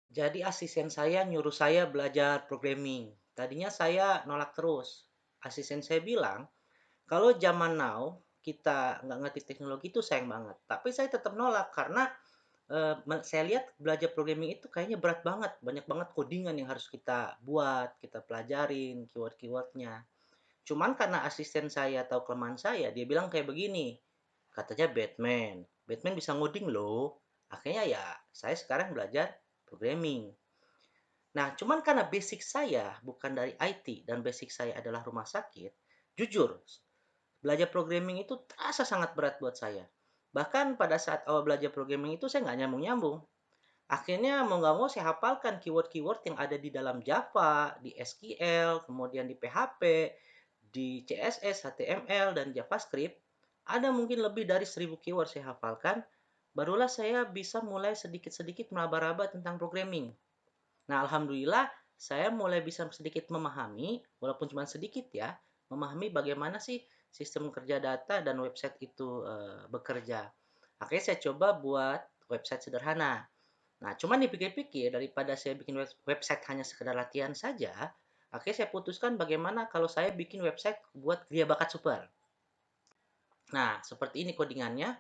Jadi asisten saya nyuruh saya belajar programming. Tadinya saya nolak terus. Asisten saya bilang, kalau zaman now kita nggak ngerti teknologi itu sayang banget. Tapi saya tetap nolak karena saya lihat belajar programming itu kayaknya berat banget. Banyak banget codingan yang harus kita buat, kita pelajarin, keyword-keywordnya. Cuman karena asisten saya tahu kelemahan saya, dia bilang kayak begini, katanya Batman. Batman bisa ngoding loh. Akhirnya ya saya sekarang belajar programming. Nah, cuman karena basic saya bukan dari IT dan basic saya adalah rumah sakit, jujur, belajar programming itu terasa sangat berat buat saya. Bahkan pada saat awal belajar programming itu saya nggak nyambung-nyambung. Akhirnya mau nggak mau saya hafalkan keyword-keyword yang ada di dalam Java, di SQL, kemudian di PHP, di CSS, HTML, dan JavaScript. Ada mungkin lebih dari 1000 keyword saya hafalkan. Barulah saya bisa mulai sedikit-sedikit meraba-raba tentang programming. Nah, alhamdulillah saya mulai bisa sedikit memahami, walaupun cuma sedikit ya, memahami bagaimana sih sistem kerja data dan website itu bekerja. Akhirnya saya coba buat website sederhana. Nah, cuman dipikir-pikir daripada saya bikin website hanya sekedar latihan saja, akhirnya saya putuskan bagaimana kalau saya bikin website buat Gria Bakat Super. Nah, seperti ini codingannya.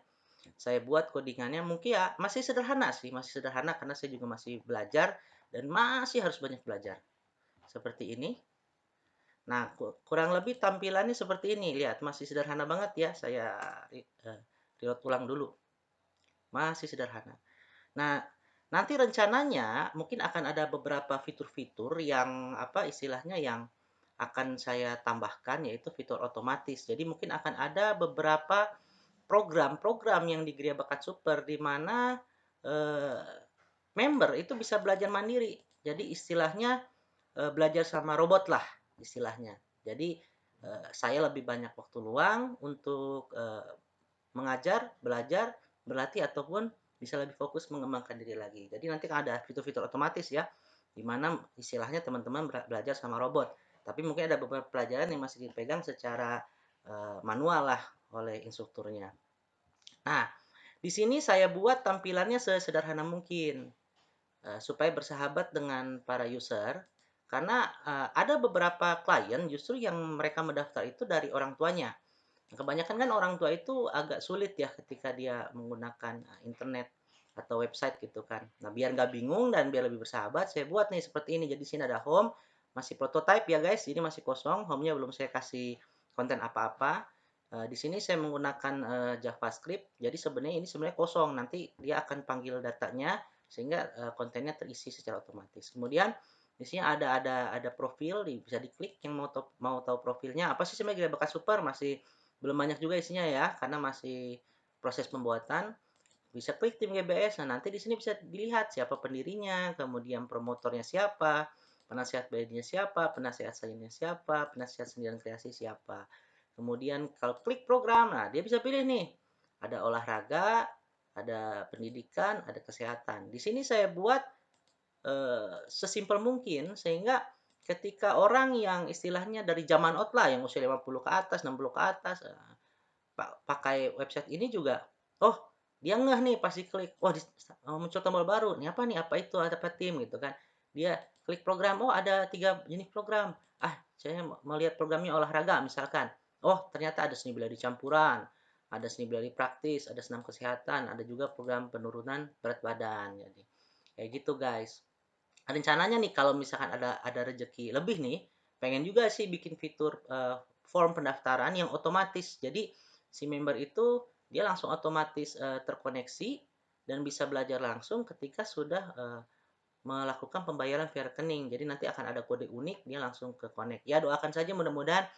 Saya buat codingannya mungkin ya masih sederhana sih, masih sederhana karena saya juga masih belajar dan masih harus banyak belajar. Seperti ini. Nah, kurang lebih tampilannya seperti ini. Lihat, masih sederhana banget ya. Saya reload ulang dulu. Masih sederhana. Nah, nanti rencananya mungkin akan ada beberapa fitur-fitur yang apa istilahnya yang akan saya tambahkan yaitu fitur otomatis. Jadi mungkin akan ada beberapa program-program yang di Gria Bakat Super di mana eh, member itu bisa belajar mandiri. Jadi istilahnya belajar sama robot lah istilahnya. Jadi saya lebih banyak waktu luang untuk mengajar, belajar, berlatih ataupun bisa lebih fokus mengembangkan diri lagi. Jadi nanti ada fitur-fitur otomatis ya, di mana istilahnya teman-teman belajar sama robot. Tapi mungkin ada beberapa pelajaran yang masih dipegang secara manual lah oleh instrukturnya. Nah, di sini saya buat tampilannya sesederhana mungkin supaya bersahabat dengan para user. Karena ada beberapa klien justru yang mereka mendaftar itu dari orang tuanya. Kebanyakan kan orang tua itu agak sulit ya ketika dia menggunakan internet atau website gitu kan. Nah, biar nggak bingung dan biar lebih bersahabat, saya buat nih seperti ini. Jadi sini ada home, masih prototype ya guys. Ini masih kosong, home-nya belum saya kasih konten apa-apa. Di sini saya menggunakan JavaScript. Jadi sebenarnya ini sebenarnya kosong. Nanti dia akan panggil datanya sehingga kontennya terisi secara otomatis. Kemudian di sini ada profil, bisa diklik yang mau tahu profilnya. Apa sih sebenarnya Gria Bakat Super masih belum banyak juga isinya ya karena masih proses pembuatan. Bisa klik tim GBS. Nah, nanti di sini bisa dilihat siapa pendirinya, kemudian promotornya siapa, penasihat belinya siapa, penasihat seninya siapa, penasihat seni dan kreasi siapa. Kemudian kalau klik program, nah dia bisa pilih nih. Ada olahraga, ada pendidikan, ada kesehatan. Di sini saya buat sesimpel mungkin sehingga ketika orang yang istilahnya dari zaman out lah yang usia 50 ke atas, 60 ke atas pakai website ini juga oh dia ngeh nih pasti klik wah muncul tombol baru nih apa itu ada apa tim gitu kan dia klik program oh ada 3 jenis program saya mau lihat programnya olahraga misalkan oh ternyata ada seni bela diri campuran ada seni bela diri praktis ada senam kesehatan ada juga program penurunan berat badan jadi kayak gitu guys rencananya nih kalau misalkan ada rezeki lebih nih pengen juga sih bikin fitur form pendaftaran yang otomatis jadi si member itu dia langsung otomatis terkoneksi dan bisa belajar langsung ketika sudah melakukan pembayaran via rekening jadi nanti akan ada kode unik dia langsung ke connect ya doakan saja mudah-mudahan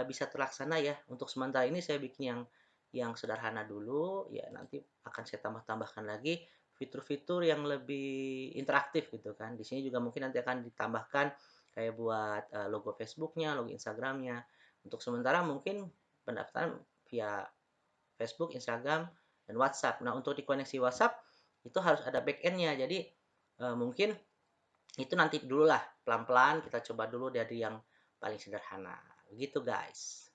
bisa terlaksana ya untuk sementara ini saya bikin yang sederhana dulu ya nanti akan saya tambah-tambahkan lagi fitur-fitur yang lebih interaktif gitu kan di sini juga mungkin nanti akan ditambahkan kayak buat logo Facebooknya logo Instagramnya untuk sementara mungkin pendaftaran via Facebook Instagram dan WhatsApp nah untuk dikoneksi WhatsApp itu harus ada backendnya jadi mungkin itu nanti dulu lah pelan-pelan kita coba dulu dari yang paling sederhana begitu guys